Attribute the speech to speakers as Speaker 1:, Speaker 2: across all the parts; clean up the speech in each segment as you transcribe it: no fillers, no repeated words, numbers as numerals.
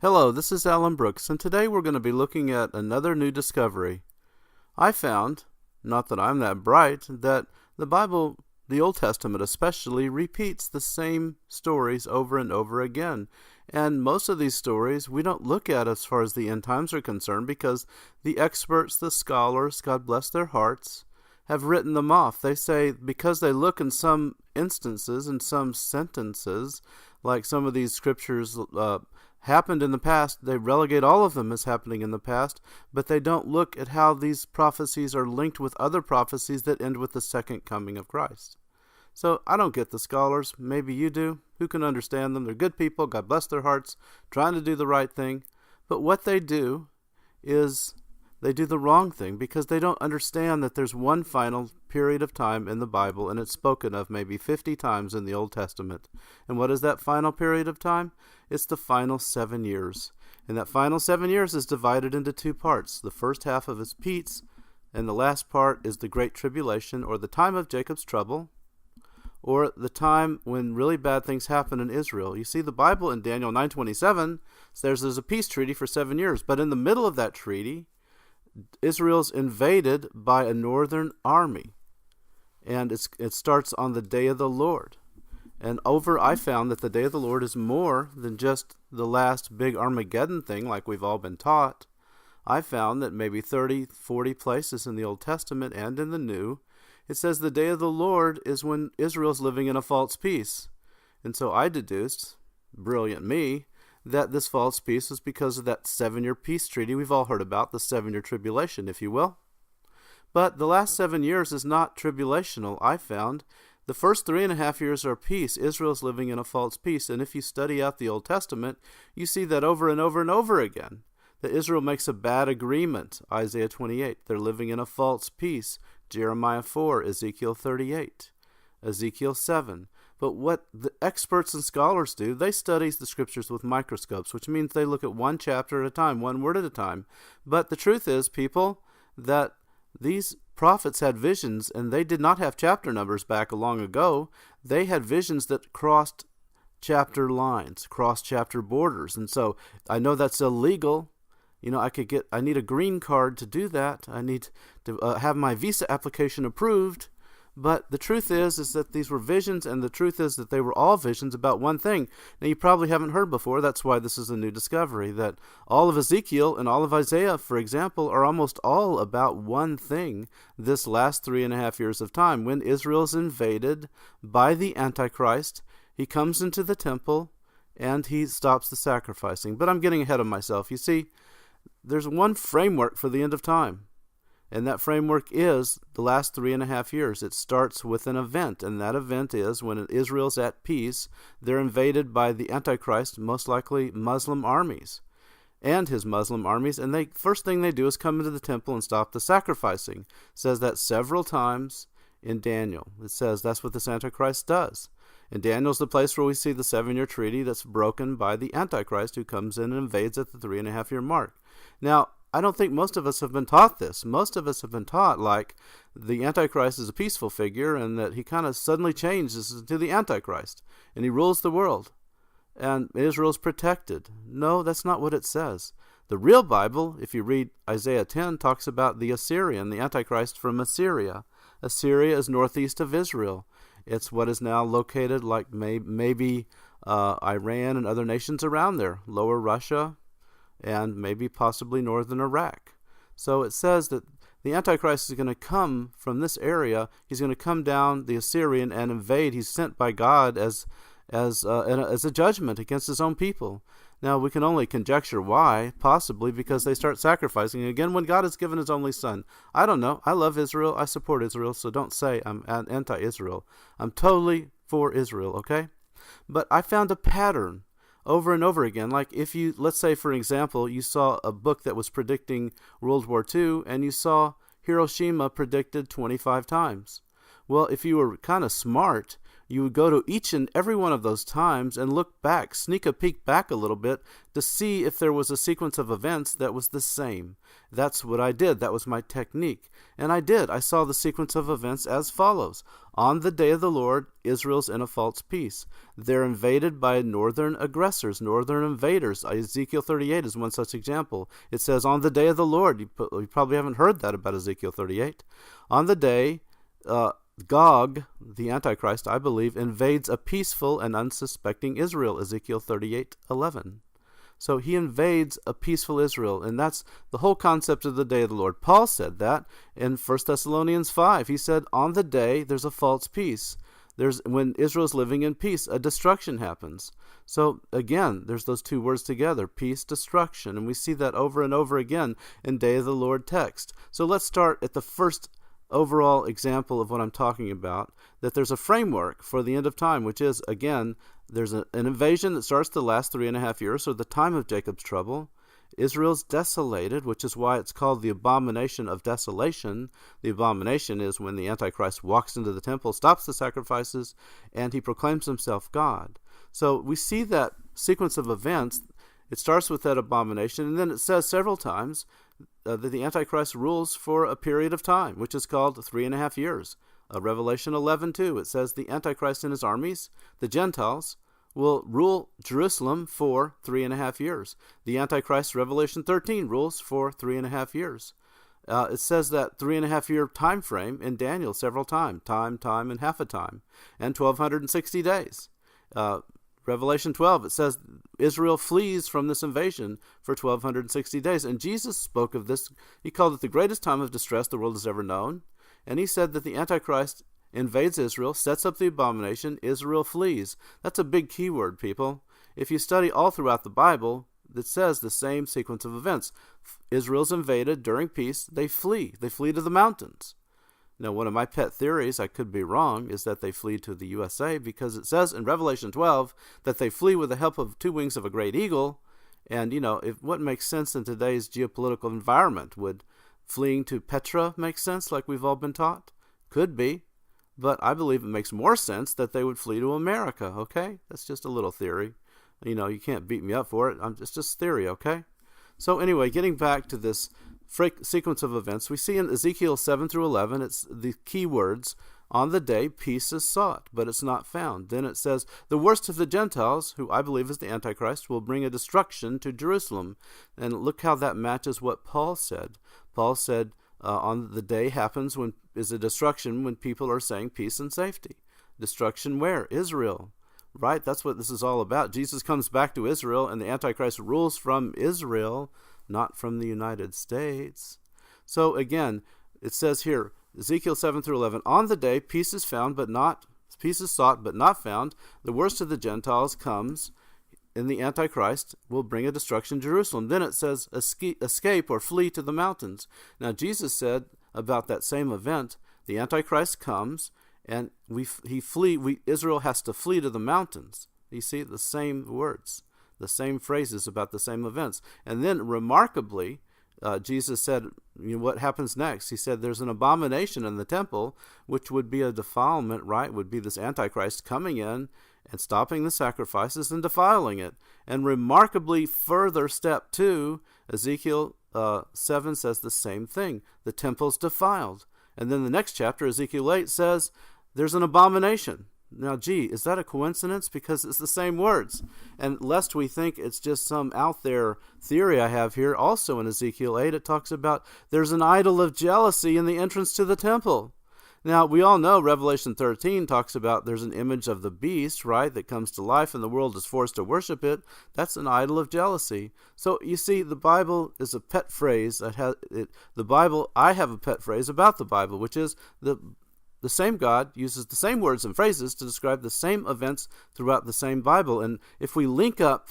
Speaker 1: Hello, this is Alan Brooks, and today we're going to be looking at another new discovery. I found, not that I'm that bright, that the Bible, the Old Testament especially, repeats the same stories over and over again. And most of these stories we don't look at as far as the end times are concerned because the experts, the scholars, God bless their hearts, have written them off. They say because they look in some instances, in some sentences, like some of these scriptures happened in the past, they relegate all of them as happening in the past, but they don't look at how these prophecies are linked with other prophecies that end with the second coming of Christ. So I don't get the scholars. Maybe you do. Who can understand them? They're good people. God bless their hearts, trying to do the right thing. But what they do is they do the wrong thing because they don't understand that there's one final period of time in the Bible, and it's spoken of maybe 50 times in the Old Testament. And what is that final period of time? It's the final 7 years. And that final 7 years is divided into two parts. The first half of is peace, and the last part is the Great Tribulation, or the time of Jacob's trouble, or the time when really bad things happen in Israel. You see, the Bible in Daniel 9:27 says there's a peace treaty for 7 years, but in the middle of that treaty, Israel's invaded by a northern army, and it starts on the day of the Lord. And I found that the day of the Lord is more than just the last big Armageddon thing like we've all been taught. I found that maybe 30, 40 places in the Old Testament and in the New, it says the day of the Lord is when Israel's living in a false peace. And so I deduced, brilliant me, that this false peace is because of that 7-year peace treaty we've all heard about, the 7-year tribulation, if you will. But the last 7 years is not tribulational, I found. The first 3.5 years are peace. Israel's living in a false peace. And if you study out the Old Testament, you see that over and over and over again, that Israel makes a bad agreement. Isaiah 28, they're living in a false peace. Jeremiah 4, Ezekiel 38, Ezekiel 7. But what the experts and scholars do, they study the scriptures with microscopes, which means they look at one chapter at a time, one word at a time. But the truth is, people, that these prophets had visions, and they did not have chapter numbers back long ago. They had visions that crossed chapter lines, crossed chapter borders. And so I know that's illegal. You know, I need a green card to do that. I need to have my visa application approved. But the truth is that these were visions, and the truth is that they were all visions about one thing. Now, you probably haven't heard before. That's why this is a new discovery, that all of Ezekiel and all of Isaiah, for example, are almost all about one thing this last 3.5 years of time. When Israel's invaded by the Antichrist, he comes into the temple, and he stops the sacrificing. But I'm getting ahead of myself. You see, there's one framework for the end of time. And that framework is the last 3.5 years. It starts with an event, and that event is when Israel's at peace, they're invaded by the Antichrist, most likely Muslim armies, and his Muslim armies, and first thing they do is come into the temple and stop the sacrificing. It says that several times in Daniel. It says that's what this Antichrist does. And Daniel's the place where we see the 7-year treaty that's broken by the Antichrist, who comes in and invades at the 3.5-year mark. Now, I don't think most of us have been taught this. Most of us have been taught like the Antichrist is a peaceful figure and that he kind of suddenly changes to the Antichrist and he rules the world and Israel's protected. No, that's not what it says. The real Bible, if you read Isaiah 10, talks about the Assyrian, the Antichrist from Assyria. Assyria is northeast of Israel. It's what is now located like maybe Iran and other nations around there, lower Russia, and maybe possibly northern Iraq. So it says that the Antichrist is going to come from this area. He's going to come down the Assyrian and invade. He's sent by God as a judgment against his own people. Now, we can only conjecture why, possibly because they start sacrificing again when God has given his only son. I don't know. I love Israel. I support Israel, so don't say I'm anti-Israel. I'm totally for Israel, okay? But I found a pattern over and over again. Like if you, let's say for example, you saw a book that was predicting World War II and you saw Hiroshima predicted 25 times. Well, if you were kind of smart, you would go to each and every one of those times and look back, sneak a peek back a little bit to see if there was a sequence of events that was the same. That's what I did. That was my technique. And I did. I saw the sequence of events as follows. On the day of the Lord, Israel's in a false peace. They're invaded by northern aggressors, northern invaders. Ezekiel 38 is one such example. It says, on the day of the Lord. You probably haven't heard that about Ezekiel 38. On the day, Gog, the Antichrist, I believe, invades a peaceful and unsuspecting Israel, Ezekiel 38:11. So he invades a peaceful Israel, and that's the whole concept of the day of the Lord. Paul said that in 1 Thessalonians 5. He said, on the day there's a false peace. When Israel's living in peace, a destruction happens. So again, there's those two words together, peace, destruction, and we see that over and over again in Day of the Lord text. So let's start at the first overall example of what I'm talking about, that there's a framework for the end of time, which is, again, there's an invasion that starts to last 3.5 years, so the time of Jacob's trouble. Israel's desolated, which is why it's called the abomination of desolation. The abomination is when the Antichrist walks into the temple, stops the sacrifices, and he proclaims himself God. So we see that sequence of events. It starts with that abomination, and then it says several times that the Antichrist rules for a period of time, which is called 3.5 years. Revelation 11:2, it says the Antichrist and his armies, the Gentiles, will rule Jerusalem for 3.5 years. The Antichrist, Revelation 13, rules for 3.5 years. It says that 3.5 year time frame in Daniel several times, time, and half a time, and 1,260 days. Revelation 12, it says Israel flees from this invasion for 1,260 days. And Jesus spoke of this. He called it the greatest time of distress the world has ever known. And he said that the Antichrist invades Israel, sets up the abomination, Israel flees. That's a big key word, people. If you study all throughout the Bible, it says the same sequence of events. Israel's invaded during peace. They flee. They flee to the mountains. Now, one of my pet theories, I could be wrong, is that they flee to the USA because it says in Revelation 12 that they flee with the help of 2 wings of a great eagle. And, what makes sense in today's geopolitical environment? Would fleeing to Petra make sense like we've all been taught? Could be. But I believe it makes more sense that they would flee to America, okay? That's just a little theory. You can't beat me up for it. It's just theory, okay? So anyway, getting back to this sequence of events, we see in Ezekiel 7-11, it's the key words, on the day peace is sought, but it's not found. Then it says, the worst of the Gentiles, who I believe is the Antichrist, will bring a destruction to Jerusalem. And look how that matches what Paul said. Paul said, on the day happens when is a destruction when people are saying peace and safety. Destruction where? Israel. Right? That's what this is all about. Jesus comes back to Israel, and the Antichrist rules from Israel, not from the United States. So again, it says here, Ezekiel 7-11, on the day peace is sought but not found. The worst of the Gentiles comes, and the Antichrist will bring a destruction to Jerusalem. Then it says escape or flee to the mountains. Now Jesus said about that same event, the Antichrist comes, and Israel has to flee to the mountains. You see the same words, the same phrases about the same events. And then remarkably, Jesus said, what happens next? He said there's an abomination in the temple, which would be a defilement, right? Would be this Antichrist coming in and stopping the sacrifices and defiling it. And remarkably further, step 2, Ezekiel 7 says the same thing. The temple's defiled. And then the next chapter, Ezekiel 8, says there's an abomination. Now, is that a coincidence? Because it's the same words. And lest we think it's just some out there theory I have here, also in Ezekiel 8, it talks about there's an idol of jealousy in the entrance to the temple. Now, we all know Revelation 13 talks about there's an image of the beast, right, that comes to life and the world is forced to worship it. That's an idol of jealousy. So, you see, the Bible is a pet phrase. I have a pet phrase about the Bible, which is the same God uses the same words and phrases to describe the same events throughout the same Bible. And if we link up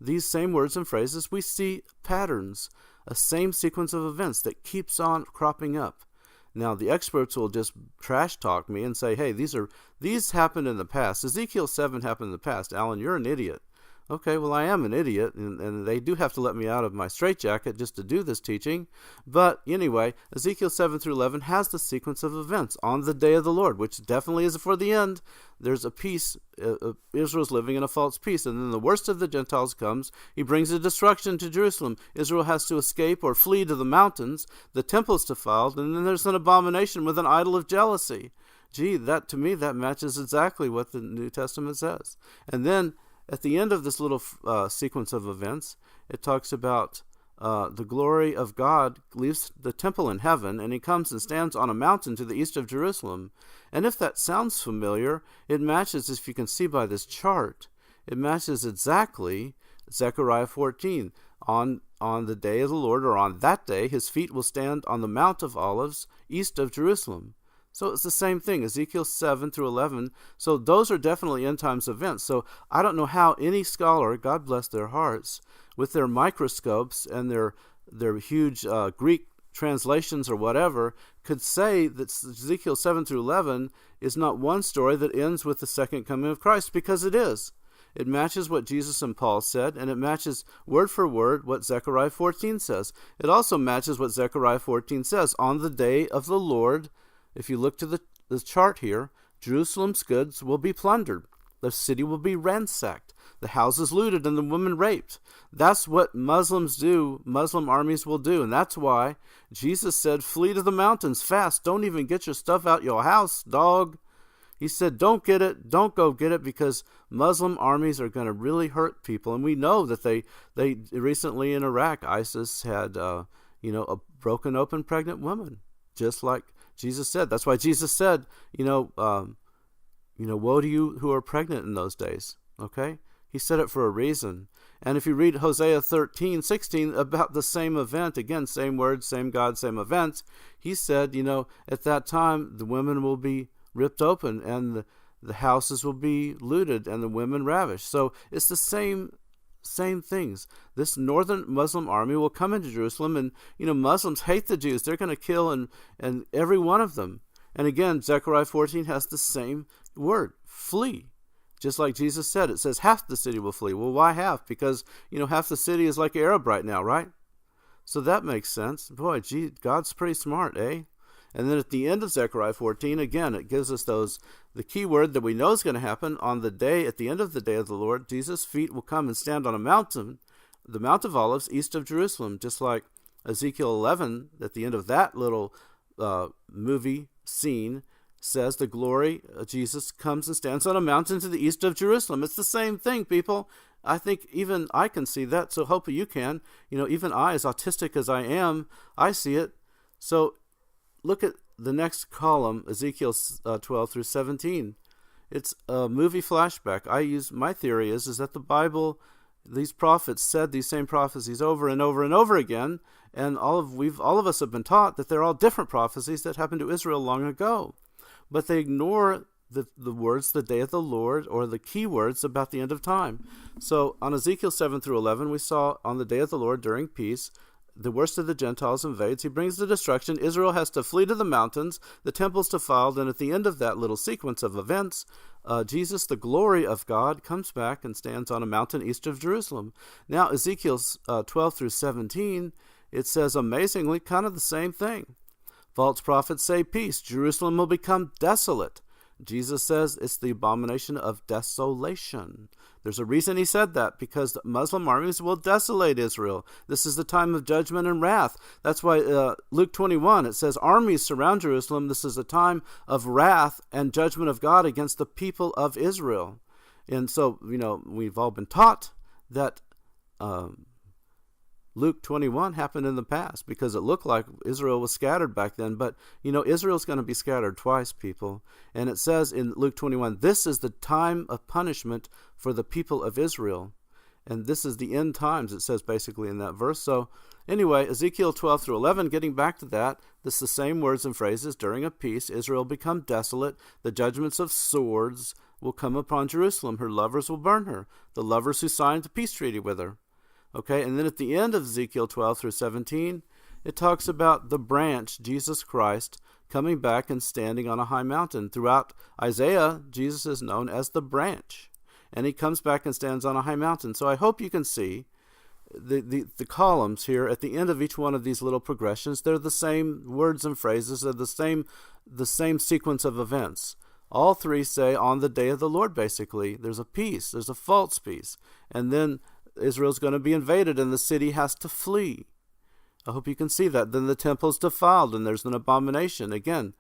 Speaker 1: these same words and phrases, we see patterns, a same sequence of events that keeps on cropping up. Now, the experts will just trash talk me and say, hey, these happened in the past. Ezekiel 7 happened in the past. Alan, you're an idiot. Okay, well, I am an idiot, and they do have to let me out of my straitjacket just to do this teaching. But anyway, Ezekiel 7 through 11 has the sequence of events on the day of the Lord, which definitely is for the end. There's a peace. Israel's living in a false peace, and then the worst of the Gentiles comes. He brings a destruction to Jerusalem. Israel has to escape or flee to the mountains. The temple's defiled, and then there's an abomination with an idol of jealousy. Gee, to me, that matches exactly what the New Testament says. And then at the end of this little sequence of events, it talks about the glory of God leaves the temple in heaven, and he comes and stands on a mountain to the east of Jerusalem. And if that sounds familiar, it matches, if you can see by this chart, it matches exactly Zechariah 14. On the day of the Lord, or on that day, his feet will stand on the Mount of Olives east of Jerusalem. So it's the same thing, Ezekiel 7 through 11. So those are definitely end times events. So I don't know how any scholar, God bless their hearts, with their microscopes and their huge Greek translations or whatever, could say that Ezekiel 7 through 11 is not one story that ends with the second coming of Christ, because it is. It matches what Jesus and Paul said, and it matches word for word what Zechariah 14 says. It also matches what Zechariah 14 says. On the day of the Lord, if you look to the chart here, Jerusalem's goods will be plundered. The city will be ransacked. The houses looted and the women raped. That's what Muslims do, Muslim armies will do. And that's why Jesus said, flee to the mountains fast. Don't even get your stuff out your house, dog. He said, don't get it. Don't go get it, because Muslim armies are going to really hurt people. And we know that they recently in Iraq, ISIS had, a broken open pregnant woman, just like Jesus said. That's why Jesus said, woe to you who are pregnant in those days. Okay? He said it for a reason. And if you read Hosea 13:16 about the same event, again, same words, same God, same event, he said, at that time the women will be ripped open and the houses will be looted and the women ravished. So it's the same things. This northern Muslim army will come into Jerusalem, and Muslims hate the Jews. They're going to kill and every one of them. And again, Zechariah 14 has the same word, flee. Just like Jesus said, it says half the city will flee. Well, why half? Because half the city is like Arab right now, right? So that makes sense. Boy, God's pretty smart, eh? And then at the end of Zechariah 14, again, it gives us the key word that we know is going to happen on the day, at the end of the day of the Lord. Jesus' feet will come and stand on a mountain, the Mount of Olives, east of Jerusalem, just like Ezekiel 11, at the end of that little movie scene, says the glory of Jesus comes and stands on a mountain to the east of Jerusalem. It's the same thing, people. I think even I can see that, so hopefully you can. Even I, as autistic as I am, I see it. So look at the next column, Ezekiel 12 through 17. It's a movie flashback. My theory is that the Bible, these prophets said these same prophecies over and over and over again, and all of us have been taught that they're all different prophecies that happened to Israel long ago. But they ignore the words, the day of the Lord, or the key words about the end of time. So on Ezekiel 7 through 11, we saw on the day of the Lord during peace, the worst of the Gentiles invades. He brings the destruction. Israel has to flee to the mountains. The temple's defiled. And at the end of that little sequence of events, Jesus, the glory of God, comes back and stands on a mountain east of Jerusalem. Now, Ezekiel 12 through 17, it says amazingly kind of the same thing. False prophets say peace. Jerusalem will become desolate. Jesus says it's the abomination of desolation. There's a reason he said that, because the Muslim armies will desolate Israel. This is the time of judgment and wrath. That's why Luke 21, it says armies surround Jerusalem. This is a time of wrath and judgment of God against the people of Israel. And so, we've all been taught that Luke 21 happened in the past, because it looked like Israel was scattered back then. But, Israel's going to be scattered twice, people. And it says in Luke 21, this is the time of punishment for the people of Israel. And this is the end times, it says basically in that verse. So anyway, Ezekiel 12 through 11, getting back to that, this is the same words and phrases. During a peace, Israel become desolate. The judgments of swords will come upon Jerusalem. Her lovers will burn her. The lovers who signed the peace treaty with her. Okay, and then at the end of Ezekiel 12 through 17, it talks about the branch, Jesus Christ, coming back and standing on a high mountain. Throughout Isaiah, Jesus is known as the branch. and he comes back and stands on a high mountain. So I hope you can see the columns here at the end of each one of these little progressions. They're the same words and phrases. They're the same sequence of events. All three say on the day of the Lord, basically. There's a peace. There's a false peace. And then Israel's going to be invaded and the city has to flee. I hope you can see that. Then the temple's defiled and there's an abomination. Again,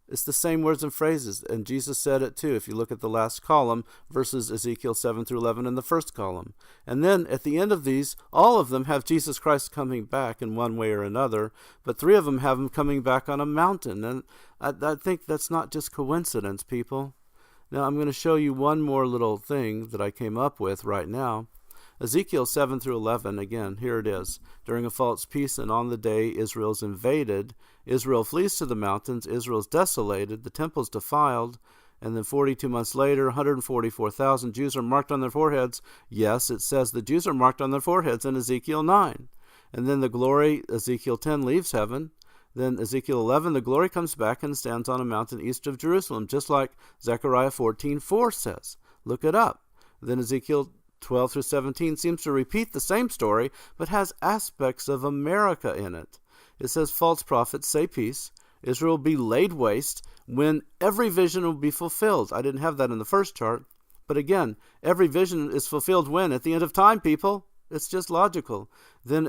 Speaker 1: it's the same words and phrases. And Jesus said it too, if you look at the last column versus Ezekiel 7 through 11 in the first column. And then at the end of these, all of them have Jesus Christ coming back in one way or another, but three of them have him coming back on a mountain. And I think that's not just coincidence, people. Now I'm going to show you one more little thing that I came up with right now. Ezekiel 7 through 11, again, here it is. During a false peace and on the day Israel's invaded, Israel flees to the mountains, Israel's desolated, the temple's defiled, and then 42 months later, 144,000 Jews are marked on their foreheads. Yes, it says the Jews are marked on their foreheads in Ezekiel 9. And then the glory, Ezekiel 10, leaves heaven. Then Ezekiel 11, the glory comes back and stands on a mountain east of Jerusalem, just like Zechariah 14:4 says. Look it up. Then Ezekiel 12 through 17 seems to repeat the same story, but has aspects of America in it. It says false prophets say peace. Israel will be laid waste when every vision will be fulfilled. I didn't have that in the first chart. But again, every vision is fulfilled when? At the end of time, people. It's just logical. Then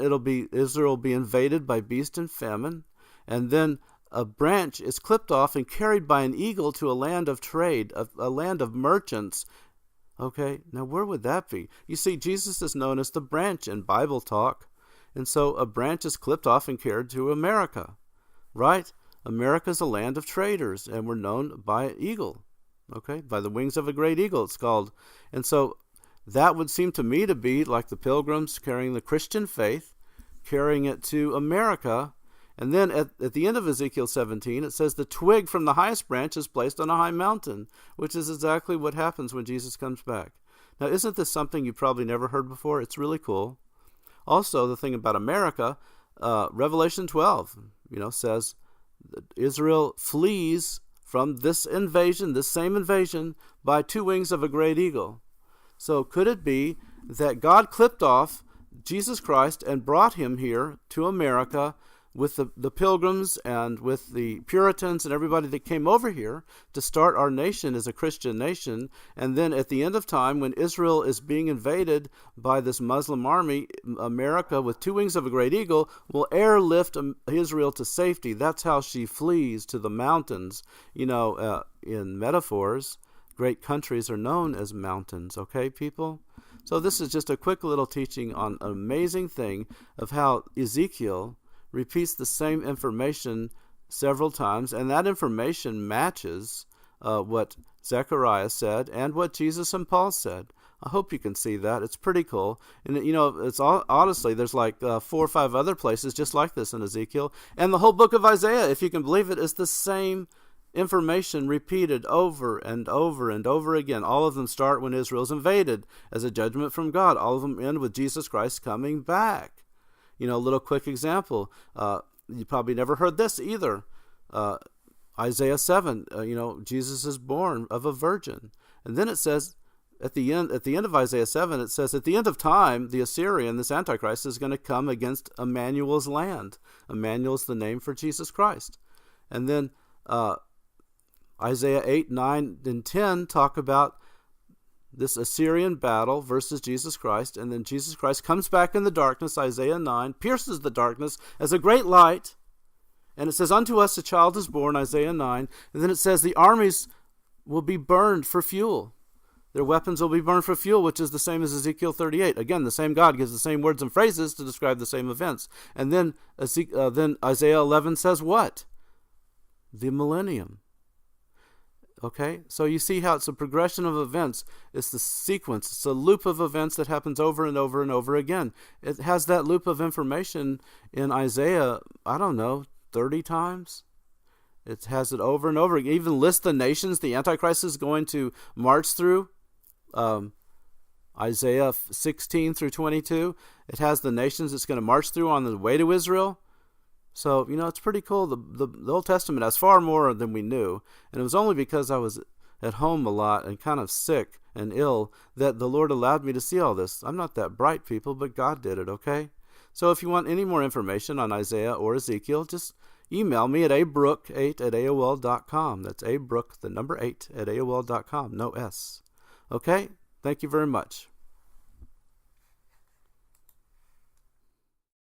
Speaker 1: Israel will be invaded by beast and famine. And then a branch is clipped off and carried by an eagle to a land of trade, a land of merchants. Okay, now where would that be? You see, Jesus is known as the branch in Bible talk. And so a branch is clipped off and carried to America, right? America's a land of traders, and we're known by an eagle, okay? By the wings of a great eagle, it's called. And so that would seem to me to be like the pilgrims carrying the Christian faith, carrying it to America. And then at the end of Ezekiel 17, it says the twig from the highest branch is placed on a high mountain, which is exactly what happens when Jesus comes back. Now, isn't this something you probably never heard before? It's really cool. Also, the thing about America, Revelation 12, says that Israel flees from this invasion, this same invasion, by two wings of a great eagle. So could it be that God clipped off Jesus Christ and brought him here to America with the pilgrims and with the Puritans and everybody that came over here to start our nation as a Christian nation, and then at the end of time, when Israel is being invaded by this Muslim army, America, with two wings of a great eagle, will airlift Israel to safety. That's how she flees to the mountains. In metaphors, great countries are known as mountains, okay, people? So this is just a quick little teaching on an amazing thing of how Ezekiel repeats the same information several times, and that information matches what Zechariah said and what Jesus and Paul said. I hope you can see that. It's pretty cool. And, it's honestly, there's like 4 or 5 other places just like this in Ezekiel. And the whole book of Isaiah, if you can believe it, is the same information repeated over and over and over again. All of them start when Israel's invaded as a judgment from God. All of them end with Jesus Christ coming back. A little quick example. You probably never heard this either. Isaiah 7, Jesus is born of a virgin. And then it says, at the end of Isaiah 7, it says, at the end of time, the Assyrian, this Antichrist, is going to come against Emmanuel's land. Emmanuel is the name for Jesus Christ. And then Isaiah 8, 9, and 10 talk about this Assyrian battle versus Jesus Christ, and then Jesus Christ comes back in the darkness, Isaiah 9, pierces the darkness as a great light, and it says, unto us a child is born, Isaiah 9, and then it says the armies will be burned for fuel. Their weapons will be burned for fuel, which is the same as Ezekiel 38. Again, the same God gives the same words and phrases to describe the same events. And then Isaiah 11 says what? The millennium. Okay, so you see how it's a progression of events. It's the sequence. It's a loop of events that happens over and over and over again. It has that loop of information in Isaiah, 30 times. It has it over and over. It even lists the nations the Antichrist is going to march through. Isaiah 16 through 22. It has the nations it's going to march through on the way to Israel. So, it's pretty cool. The Old Testament has far more than we knew. And it was only because I was at home a lot and kind of sick and ill that the Lord allowed me to see all this. I'm not that bright, people, but God did it, okay? So if you want any more information on Isaiah or Ezekiel, just email me at abrook8@aol.com. That's abrook, the number 8, at aol.com. No S. Okay? Thank you very much.